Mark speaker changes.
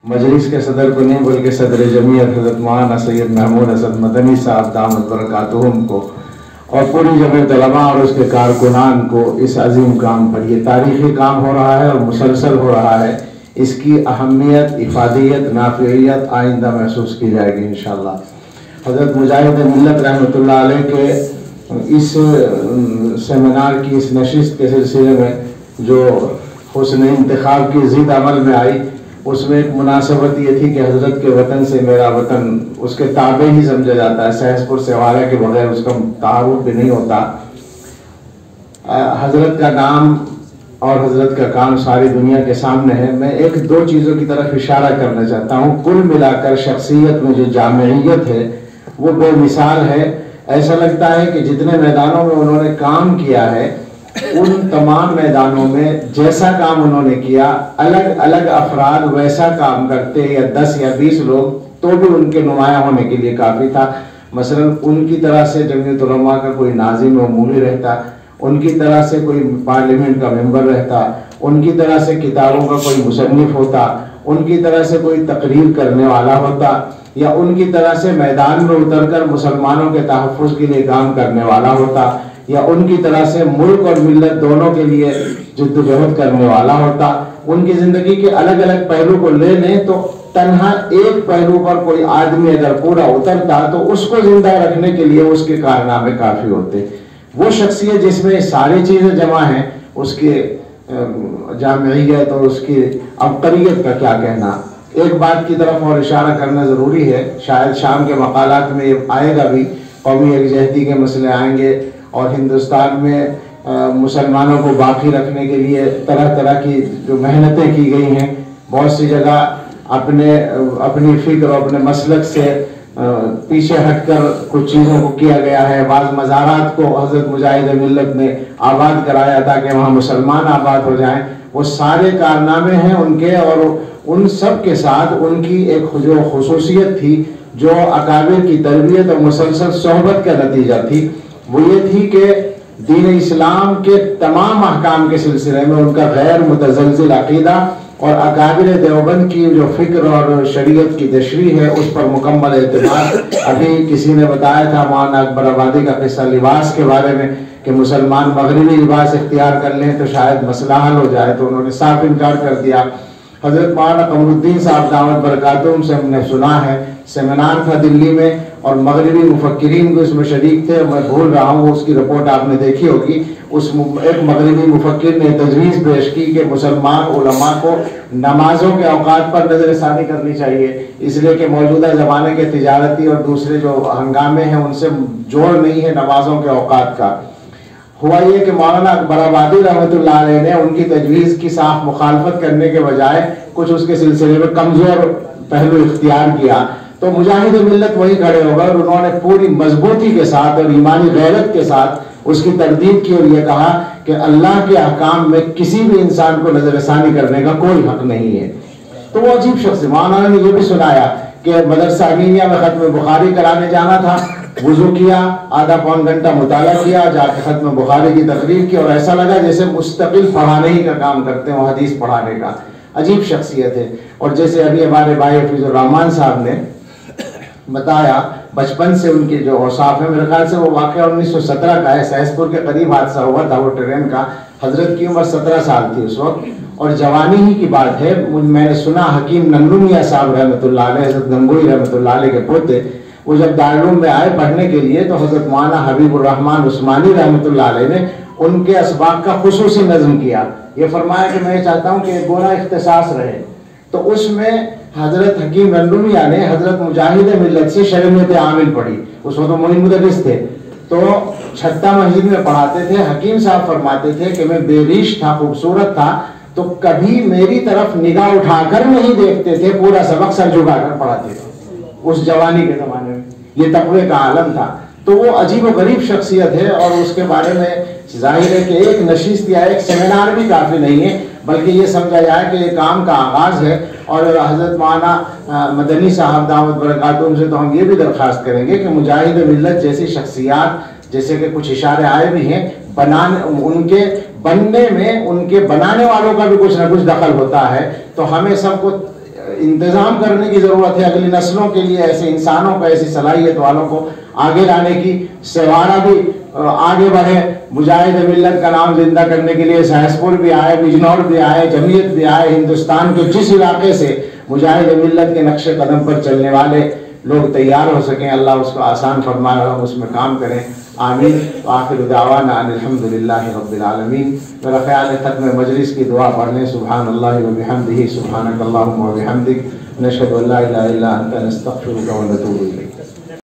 Speaker 1: मजलिस के सदर को नहीं बल्कि सदर जमीयत हज़रत मौलाना सैयद महमूद हसन मदनी साहब दामत बरकातुहुम को और पूरी जमीयत उलमा और उसके कारकुनान को इस अजीम काम पर, ये तारीख़ी काम हो रहा है और मुसलसल हो रहा है, इसकी अहमियत, इफादियत, नाफियत आइंदा महसूस की जाएगी इंशाअल्लाह। हज़रत मुजाहिद मिल्लत रहमतुल्लाह अलैह के इस सेमिनार की, इस नशिस्त के सिलसिले में जो हुस्न इंतखाब की ज़िद अमल में आई, उसमें एक मुनासबत ये थी कि हज़रत के वतन से मेरा वतन उसके ताबे ही समझा जाता है, सहसपुर सेवारा के बगैर उसका तारुफ भी नहीं होता। हज़रत का नाम और हज़रत का काम सारी दुनिया के सामने है। मैं एक दो चीज़ों की तरफ इशारा करना चाहता हूँ। कुल मिलाकर शख्सियत में जो जामियत है वो बेमिसाल है। ऐसा लगता है कि जितने मैदानों में उन्होंने काम किया है, उन तमाम मैदानों में जैसा काम उन्होंने किया, अलग अलग अफराद वैसा काम करते, या 10 या 20 लोग, तो भी उनके नुमायां होने के लिए काफ़ी था। मसलन उनकी तरह से जमीयत उलमा का कोई नाज़िम व मूली रहता, उनकी तरह से कोई पार्लियामेंट का मेंबर रहता, उनकी तरह से किताबों का कोई मुसन्निफ होता, उनकी तरह से कोई तकरीर करने वाला होता, या उनकी तरह से मैदान में उतरकर मुसलमानों के तहफ़्फ़ुज़ के लिए काम करने वाला होता, या उनकी तरह से मुल्क और मिल्लत दोनों के लिए जिद्दोजहद करने वाला होता। उनकी ज़िंदगी के अलग अलग पहलू को ले लें तो तन्हा एक पहलू पर कोई आदमी अगर पूरा उतरता तो उसको जिंदा रखने के लिए उसके कारनामे काफ़ी होते। वो शख्सियत जिसमें सारी चीज़ें जमा हैं, उसकी जामियत और उसकी अबकरियत का क्या कहना। एक बात की तरफ और इशारा करना ज़रूरी है, शायद शाम के मकालात में ये आएगा भी, कौमी यकजहती के मसले आएंगे और हिंदुस्तान में मुसलमानों को बाकी रखने के लिए तरह तरह की जो मेहनतें की गई हैं, बहुत सी जगह अपनी फ़िक्र और अपने मसलक से पीछे हटकर कुछ चीज़ों को किया गया है। बाज़ मज़ारात को हज़रत मुजाहिद मिल्लत ने आबाद कराया ताकि वहाँ मुसलमान आबाद हो जाएं। वो सारे कारनामे हैं उनके, और उन सब के साथ उनकी एक जो खुसूसियत थी, जो अकाबिर की तरबियत और मुसलसल सोहबत का नतीजा थी, वो ये थी कि दीन इस्लाम के तमाम अहकाम के सिलसिले में उनका गैर मुतज़लज़िल अक़ीदा और अकाबिर देवबंद की जो फ़िक्र और शरीयत की तशरीह है उस पर मुकम्मल एतमाद। अभी किसी ने बताया था मौलाना अकबर आबादी का किस्सा लिबास के बारे में कि मुसलमान मगरिबी लिबास इख्तियार कर लें तो शायद मसला हल हो जाए, तो उन्होंने साफ इनकार कर दिया। हज़रत मौलाना कमरुद्दीन साहब दामत बरकातुहुम से हमने सुना है, सेमिनार था दिल्ली में और मगरिबी मुफक्किरीन भी उसमें शरीक थे। मैं भूल रहा हूँ, उसकी रिपोर्ट आपने देखी होगी। एक मगरिबी मुफक्किर ने तजवीज़ पेश की कि मुसलमान उलमा को नमाजों के औकात पर नज़रसानी करनी चाहिए, इसलिए कि मौजूदा ज़माने के तिजारती और दूसरे जो हंगामे हैं उनसे जोड़ नहीं है नमाजों के औकात का। हुआ ये कि मौलाना अकबर आबादी रहमतुल्लाह अलैह ने उनकी तजवीज़ की साफ मुखालफत करने के बजाय कुछ उसके सिलसिले में कमज़ोर पहलू इख्तियार किया, तो मुजाहिद मिल्लत वही खड़े हो गए और उन्होंने पूरी मजबूती के साथ और ईमानी गैरत के साथ उसकी तरदीद की और ये कहा कि अल्लाह के अहकाम में किसी भी इंसान को नज़रसानी करने का कोई हक नहीं है। तो वो अजीब शख्स, मौलाना ने ये भी सुनाया कि मदरसा अमीनिया में ख़त्म बुखारी कराने जाना था, वुज़ू किया, आधा पौन घंटा मुताला किया, जाके ख़त्म बुखारी की तकरीर की और ऐसा लगा जैसे मुस्तकिल पढ़ाने ही का काम करते हैं, हदीस पढ़ाने का। अजीब शख्सियत है। और जैसे अभी हमारे भाई हफीज़ुर रहमान साहब ने बताया, बचपन से उनके जो औसाफ है, मेरे ख्याल से वो वाक़या 1917 का है, सहसपुर के करीब हादसा हुआ था वो ट्रेन का। हज़रत की उम्र 17 साल थी उस वक्त और जवानी ही की बात है। मैंने सुना हकीम नन्नू मियाँ साहब रहमतुल्लाह अलैह, हज़रत गंगोई रहमतुल्लाह अलैह के पोते, वो जब दारुल में आए पढ़ने के लिए तो हज़रत मौलाना हबीबुर रहमान उस्मानी रहमतुल्लाह अलैह ने उनके असबाक का खुसूसी नज़्म किया। ये फरमाया कि मैं चाहता हूँ कि गोना इख्तिसास रहे। तो उसमें हज़रत हकीम नन्नू मियाँ ने हज़रत मुजाहिद मिल्लत से शरीयत आमिल पढ़ी। उस वक्त मोइन मुदर्रिस थे, तो छत्ता मस्जिद में पढ़ाते थे। हकीम साहब फरमाते थे कि मैं बेरिश था, खूबसूरत था, तो कभी मेरी तरफ निगाह उठाकर नहीं देखते थे, पूरा सबक सर झुकाकर पढ़ाते थे। उस जवानी के ज़माने में ये तक़वे का आलम था। तो वो अजीब व गरीब शख्सियत है और उसके बारे में जाहिर है कि एक नशिस्त या एक सेमिनार भी काफ़ी नहीं है, बल्कि ये समझा जाए कि ये काम का आगाज़ है। और हज़रत मौलाना मदनी साहब दामत बरकातुहुम से तो हम ये भी दरख्वास्त करेंगे कि मुजाहिद मिल्लत जैसी शख्सियात, जैसे कि कुछ इशारे आए भी हैं, उनके बनने में उनके बनाने वालों का भी कुछ ना कुछ दखल होता है। तो हमें सबको انتظام کرنے کی ضرورت ہے اگلی نسلوں کے لیے، ایسے انسانوں کو، ایسی صلاحیت والوں کو آگے لانے کی۔ سیوارہ بھی آگے بڑھے، مجاہد ملت کا نام زندہ کرنے کے لیے سہسپور بھی آئے، بجنور بھی آئے، جمعیت بھی آئے، ہندوستان کے جس علاقے سے مجاہد ملت کے نقش قدم پر چلنے والے لوگ تیار ہو سکیں، اللہ اس کو آسان فرمائے اور ہم اس میں کام کریں۔ آمین۔ وآخر دعوانا ان الحمدللہ رب العالمین۔ میرا خیال ہے ختم مجلس کی دعا پڑھ لیں۔ سبحان اللہ وبحمدہ، سبحانک اللہم وبحمدک، نشہد ان لا الہ الا انت، نستغفرک ونتوب الیک۔